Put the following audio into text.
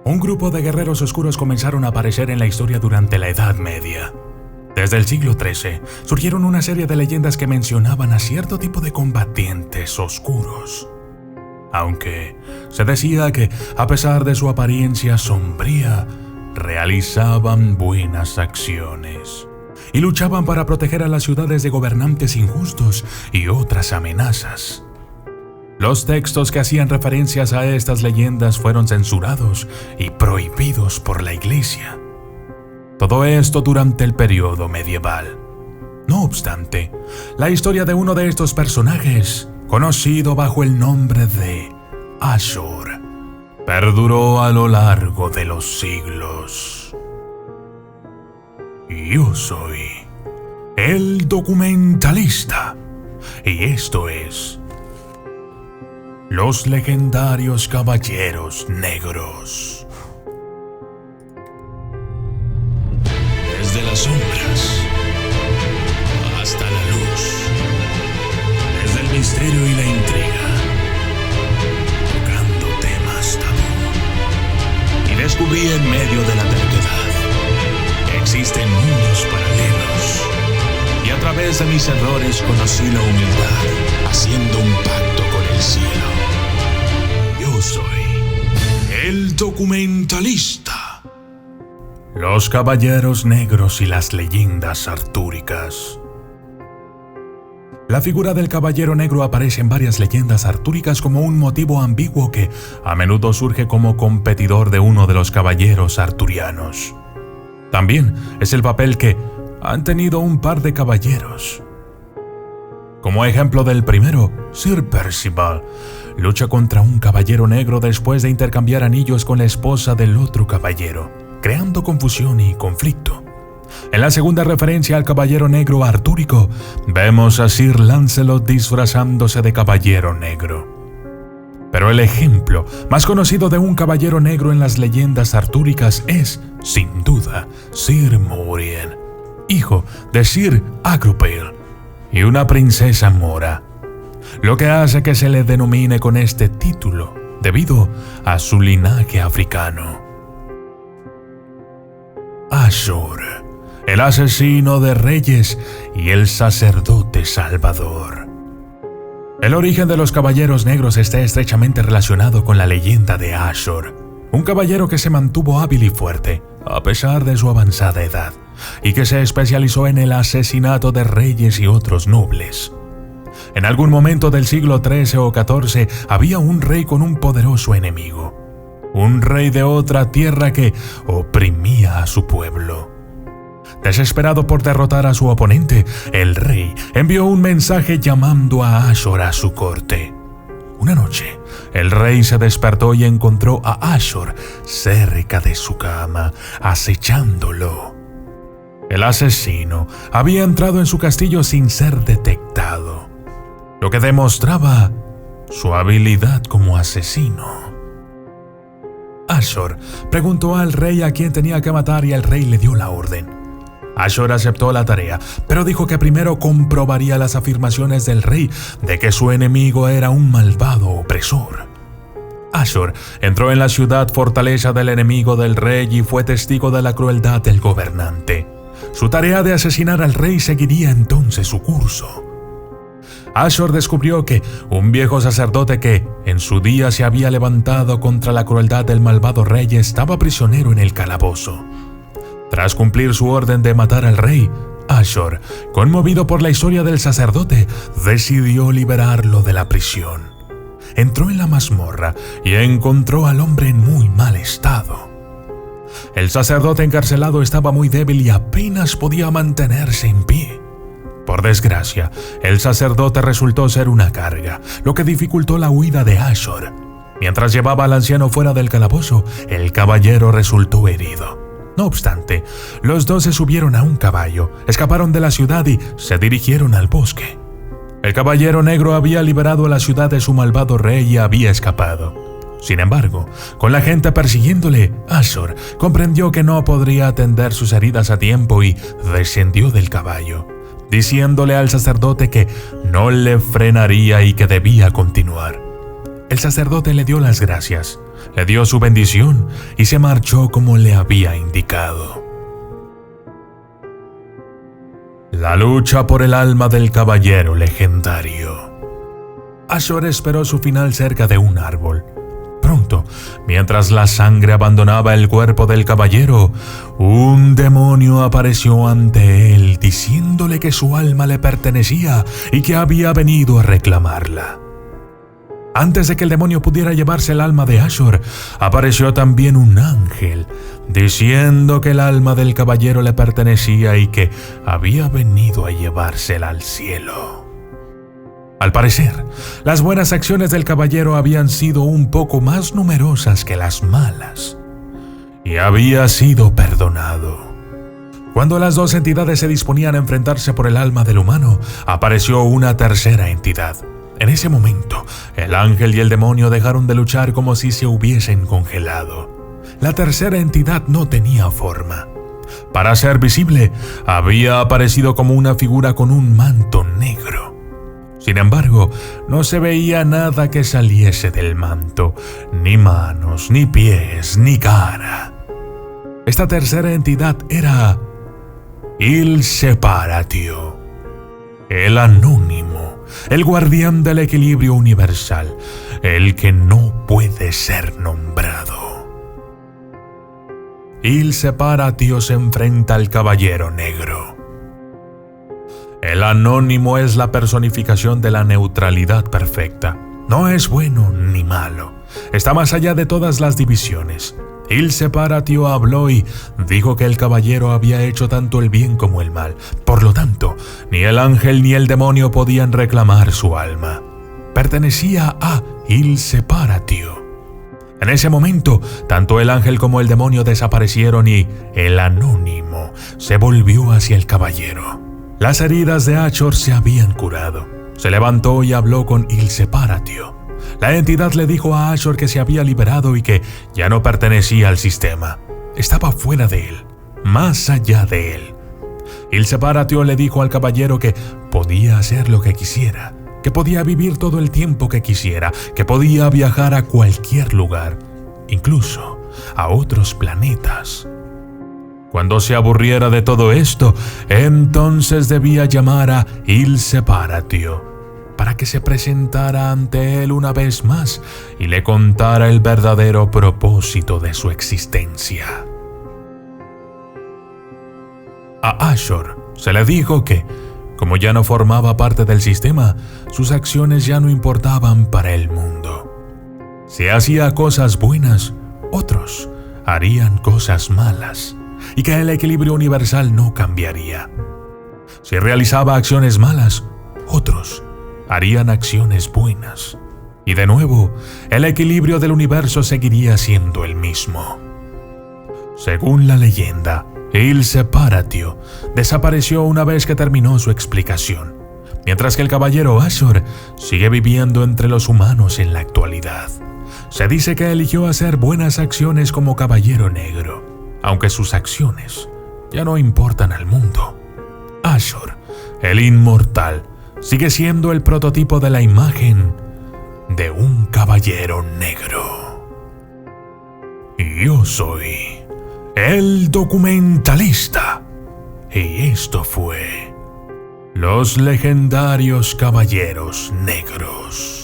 Un grupo de guerreros oscuros comenzaron a aparecer en la historia durante la Edad Media. Desde el siglo XIII surgieron una serie de leyendas que mencionaban a cierto tipo de combatientes oscuros. Aunque se decía que, a pesar de su apariencia sombría, realizaban buenas acciones y luchaban para proteger a las ciudades de gobernantes injustos y otras amenazas. Los textos que hacían referencias a estas leyendas fueron censurados y prohibidos por la Iglesia. Todo esto durante el periodo medieval. No obstante, la historia de uno de estos personajes, conocido bajo el nombre de Ashur, perduró a lo largo de los siglos. Yo soy el documentalista, y esto es Los legendarios Caballeros Negros. Desde las sombras hasta la luz, desde el misterio y la intriga, tocando temas tabú. Y descubrí en medio de la terquedad que existen mundos paralelos. Y a través de mis errores conocí la humildad, haciendo un pacto con el cielo. Yo soy el documentalista. Los Caballeros Negros y las leyendas artúricas. La figura del Caballero Negro aparece en varias leyendas artúricas como un motivo ambiguo que a menudo surge como competidor de uno de los caballeros arturianos. También es el papel que han tenido un par de caballeros. Como ejemplo del primero, Sir Percival lucha contra un caballero negro después de intercambiar anillos con la esposa del otro caballero, creando confusión y conflicto. En la segunda referencia al caballero negro artúrico, vemos a Sir Lancelot disfrazándose de caballero negro. Pero el ejemplo más conocido de un caballero negro en las leyendas artúricas es, sin duda, Sir Morien, hijo de Sir Agrupil y una princesa mora, lo que hace que se le denomine con este título debido a su linaje africano. Ashur, el asesino de reyes y el sacerdote salvador. El origen de los caballeros negros está estrechamente relacionado con la leyenda de Ashur, un caballero que se mantuvo hábil y fuerte a pesar de su avanzada edad y que se especializó en el asesinato de reyes y otros nobles. En algún momento del siglo XIII o XIV había un rey con un poderoso enemigo, un rey de otra tierra que oprimía a su pueblo. Desesperado por derrotar a su oponente, el rey envió un mensaje llamando a Ashur a su corte. Una noche, el rey se despertó y encontró a Ashur cerca de su cama, acechándolo. El asesino había entrado en su castillo sin ser detectado, lo que demostraba su habilidad como asesino. Ashur preguntó al rey a quién tenía que matar y el rey le dio la orden. Ashur aceptó la tarea, pero dijo que primero comprobaría las afirmaciones del rey de que su enemigo era un malvado opresor. Ashur entró en la ciudad fortaleza del enemigo del rey y fue testigo de la crueldad del gobernante. Su tarea de asesinar al rey seguiría entonces su curso. Ashur descubrió que un viejo sacerdote que en su día se había levantado contra la crueldad del malvado rey estaba prisionero en el calabozo. Tras cumplir su orden de matar al rey, Ashur, conmovido por la historia del sacerdote, decidió liberarlo de la prisión. Entró en la mazmorra y encontró al hombre en muy mal estado. El sacerdote encarcelado estaba muy débil y apenas podía mantenerse en pie. Por desgracia, el sacerdote resultó ser una carga, lo que dificultó la huida de Ashur. Mientras llevaba al anciano fuera del calabozo, el caballero resultó herido. No obstante, los dos se subieron a un caballo, escaparon de la ciudad y se dirigieron al bosque. El caballero negro había liberado a la ciudad de su malvado rey y había escapado. Sin embargo, con la gente persiguiéndole, Ashur comprendió que no podría atender sus heridas a tiempo y descendió del caballo, diciéndole al sacerdote que no le frenaría y que debía continuar. El sacerdote le dio las gracias, le dio su bendición y se marchó como le había indicado. La lucha por el alma del caballero legendario. Ashur esperó su final cerca de un árbol. Pronto, mientras la sangre abandonaba el cuerpo del caballero, un demonio apareció ante él diciéndole que su alma le pertenecía y que había venido a reclamarla. Antes de que el demonio pudiera llevarse el alma de Ashur, apareció también un ángel, diciendo que el alma del caballero le pertenecía y que había venido a llevársela al cielo. Al parecer, las buenas acciones del caballero habían sido un poco más numerosas que las malas, y había sido perdonado. Cuando las dos entidades se disponían a enfrentarse por el alma del humano, apareció una tercera entidad. En ese momento, el ángel y el demonio dejaron de luchar como si se hubiesen congelado. La tercera entidad no tenía forma. Para ser visible, había aparecido como una figura con un manto negro. Sin embargo, no se veía nada que saliese del manto, ni manos, ni pies, ni cara. Esta tercera entidad era Il Separatio, el anónimo, el guardián del equilibrio universal, el que no puede ser nombrado. Il Separatio se enfrenta al caballero negro. El anónimo es la personificación de la neutralidad perfecta. No es bueno ni malo. Está más allá de todas las divisiones. Il Separatio habló y dijo que el caballero había hecho tanto el bien como el mal. Por lo tanto, ni el ángel ni el demonio podían reclamar su alma. Pertenecía a Il Separatio. En ese momento, tanto el ángel como el demonio desaparecieron y el anónimo se volvió hacia el caballero. Las heridas de Ashur se habían curado. Se levantó y habló con Il Separatio. La entidad le dijo a Ashur que se había liberado y que ya no pertenecía al sistema. Estaba fuera de él, más allá de él. Il Separatio le dijo al caballero que podía hacer lo que quisiera, que podía vivir todo el tiempo que quisiera, que podía viajar a cualquier lugar, incluso a otros planetas. Cuando se aburriera de todo esto, entonces debía llamar a Il Separatio para que se presentara ante él una vez más y le contara el verdadero propósito de su existencia. A Ashur se le dijo que, como ya no formaba parte del sistema, sus acciones ya no importaban para el mundo. Si hacía cosas buenas, otros harían cosas malas, y que el equilibrio universal no cambiaría. Si realizaba acciones malas, otros harían acciones buenas. Y de nuevo, el equilibrio del universo seguiría siendo el mismo. Según la leyenda, Il Separatio desapareció una vez que terminó su explicación, mientras que el caballero Ashur sigue viviendo entre los humanos en la actualidad. Se dice que eligió hacer buenas acciones como caballero negro, aunque sus acciones ya no importan al mundo. Ashur, el inmortal, sigue siendo el prototipo de la imagen de un caballero negro. Y yo soy el documentalista, y esto fue Los Legendarios Caballeros Negros.